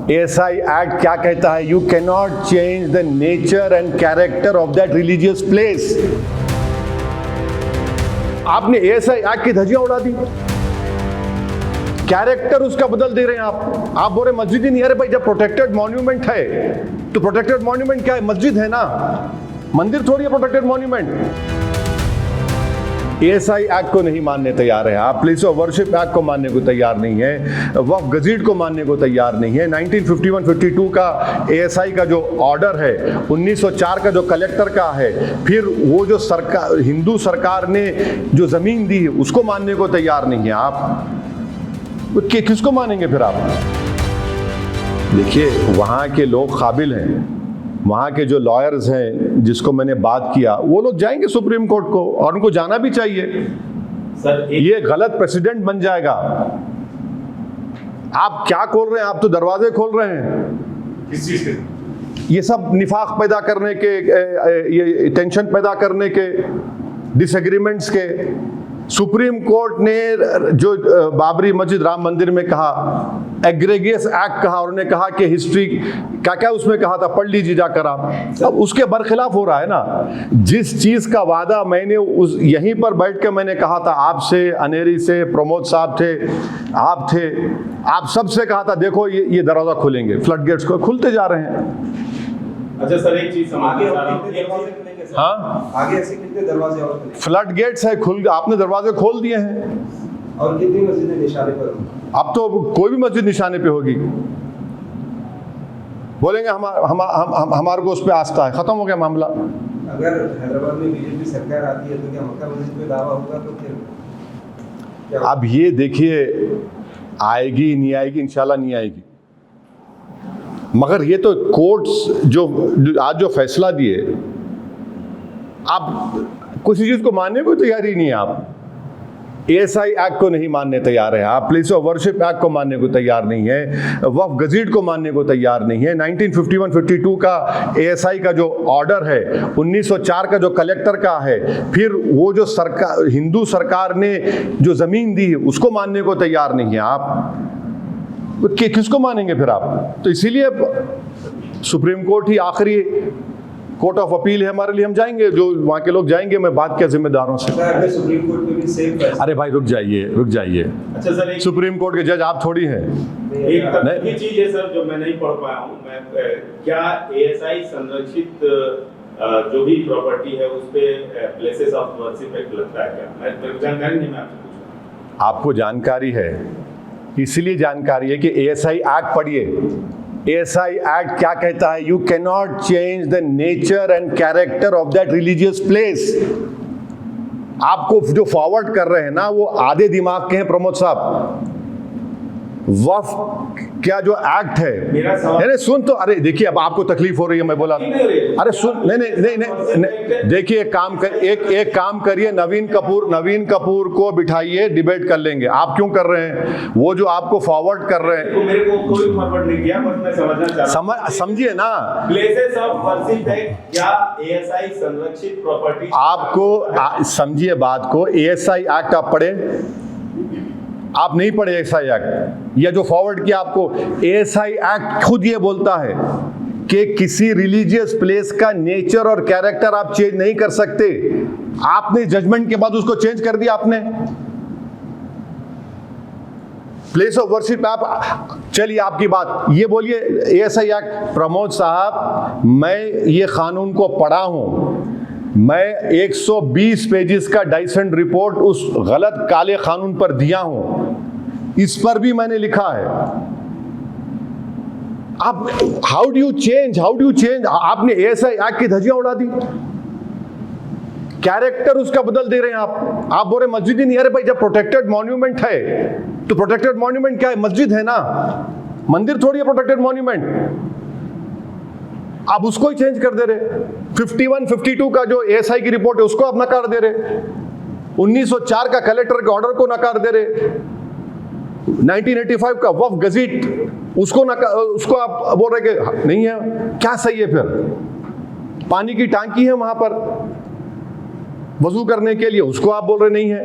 ASI act क्या कहता है? You can not change the nature and character of that religious place. आपने ASI act की धज्जियां उड़ा दी, कैरेक्टर उसका बदल दे रहे हैं आप बोल रहे मस्जिद ही नहीं। अरे भाई, जब प्रोटेक्टेड मॉन्यूमेंट है तो प्रोटेक्टेड मॉन्यूमेंट क्या है? मस्जिद है ना, मंदिर थोड़ी है प्रोटेक्टेड मॉन्यूमेंट। ASI एक्ट को नहीं मानने तैयार है आप, प्लेस ऑफ वर्शिप एक्ट को मानने को तैयार नहीं है, वक्फ गजीट को मानने को तैयार नहीं है। 1951-52 का ASI का जो ऑर्डर है, 1904 का जो कलेक्टर का है, फिर वो जो सरकार, हिंदू सरकार ने जो जमीन दी उसको मानने को तैयार नहीं है आप। किसको मानेंगे फिर आप? देखिए, वहाँ के लोग काबिल हैं, वहाँ के जो लॉयर्स हैं जिसको मैंने बात किया, वो लोग जाएंगे सुप्रीम कोर्ट को, और उनको जाना भी चाहिए सर। ये गलत प्रेसिडेंट बन जाएगा। आप क्या खोल रहे हैं? आप तो दरवाजे खोल रहे हैं किस चीज के? ये सब निफाक पैदा करने के, ये टेंशन पैदा करने के, डिसएग्रीमेंट्स के। सुप्रीम कोर्ट ने जो बाबरी मस्जिद राम मंदिर में कहा, एग्रेगियस एक्ट कहा, और उन्होंने कहा कि हिस्ट्री क्या क्या उसमें कहा था, पढ़ लीजिए जाकर आप। अब उसके बरखिलाफ हो रहा है ना। जिस चीज का वादा मैंने उस यहीं पर बैठ के मैंने कहा था आपसे, अनेरी से, प्रमोद साहब थे, आप सबसे कहा था देखो ये दरवाजा खुलेंगे, फ्लड गेट्स को खुलते जा रहे हैं। अच्छा सर, एक चीज समझ हाँ, आगे ऐसे कितने दरवाजे और खुले? फ्लड गेट्स है, आपने दरवाजे खोल दिए हैं। और कितनी मस्जिदें निशाने पर? अब तो कोई भी मस्जिद निशाने पे होगी। बोलेंगे हमारे को उस पर आस्था है, खत्म हो गया मामला। अगर हैदराबाद में बीजेपी सरकार आती है तो क्या मक्का मस्जिद पे दावा होगा? तो फिर अब ये देखिए, आएगी नहीं आएगी, इंशाल्लाह नहीं आएगी। मगर ये तो कोर्ट्स जो आज जो फैसला दिए, आप किसी चीज को मानने को तैयार ही नहीं है। आप ASI एक्ट को नहीं मानने तैयार है आप, प्लेस ऑफ वर्शिप एक्ट को मानने को तैयार नहीं है, वक्फ गजीट को मानने को तैयार नहीं है। 1951-52 का ASI का जो ऑर्डर है, 1904 का जो कलेक्टर का है, फिर वो जो सरकार, हिंदू सरकार ने जो जमीन दी उसको मानने को तैयार नहीं है आप। किसको मानेंगे फिर आप? तो इसीलिए सुप्रीम कोर्ट ही आखिरी कोर्ट ऑफ अपील है हमारे लिए। हम जाएंगे, जो वहाँ के लोग जाएंगे, मैं बात किया जिम्मेदारों से। सुप्रीम कोर्ट में भी सेम फैसला। अरे भाई रुक जाइए। अच्छा सर, सुप्रीम कोर्ट के जज आप थोड़ी हैं। एक तकनीकी चीज है सर जो मैं नहीं पढ़ पाया हूँ। मैं क्या ASI संरक्षित जो भी प्रॉपर्टी है उस पे प्लेसेस ऑफ वर्शिप एक्ट लगता है क्या? मैं जानकारी नहीं, मैं आपसे पूछ रहा हूँ। आपको जानकारी है, इसलिए जानकारी है कि ASI एक्ट पढ़िए। ASI एक्ट क्या कहता है? You can not change the nature and character of that religious place. आपको जो फॉरवर्ड कर रहे हैं ना, वो आधे दिमाग के हैं प्रमोद साहब। वक्फ क्या जो एक्ट है, नहीं सुन तो, अरे देखिए अब आपको तकलीफ हो रही है, मैं बोला अरे सुन, नहीं, देखिए एक काम करिए, नवीन कपूर को बिठाइए, डिबेट कर लेंगे। आप क्यों कर रहे हैं? वो जो आपको फॉरवर्ड कर रहे हैं, मेरे को कोई फॉरवर्ड नहीं किया, बस मैं समझना चाह रहा हूं। समझिए ना, प्लेसेस ऑफ वर्शिप एक्ट क्या ASI संरक्षित प्रॉपर्टी? आपको समझिए बात को। ASI एक्ट आप पढ़े? आप नहीं पढ़े ASI एक्ट, या जो फॉरवर्ड किया आपको। ASI एक्ट खुद ये बोलता है कि किसी रिलीजियस प्लेस का नेचर और कैरेक्टर आप चेंज नहीं कर सकते। आपने जजमेंट के बाद उसको चेंज कर दिया आपने। प्लेस ऑफ वर्शिप आप, चलिए आपकी बात, ये बोलिए ASI एक्ट। प्रमोद साहब, मैं ये कानून को पढ़ा हूं, मैं 120 पेजेस का डाइसेंट रिपोर्ट उस गलत काले कानून पर दिया हूं, इस पर भी मैंने लिखा है। आप हाउ डू यू चेंज? आपने ASI एक्ट की धज्जियां उड़ा दी, कैरेक्टर उसका बदल दे रहे हैं आप बोल रहे मस्जिद ही नहीं। अरे भाई, जब प्रोटेक्टेड मॉन्यूमेंट है तो प्रोटेक्टेड मॉन्यूमेंट क्या है? मस्जिद है ना, मंदिर थोड़ी है प्रोटेक्टेड मॉन्यूमेंट। आप उसको ही चेंज कर दे रहे। 51-52 का जो ASI की रिपोर्ट है उसको आप नकार दे रहे। 1904 का कलेक्टर के ऑर्डर को नकार दे रहे। 1985 का वक्फ गजीट उसको आप बोल रहे कि नहीं है। क्या सही है फिर? पानी की टांकी है वहां पर वजू करने के लिए, उसको आप बोल रहे नहीं है।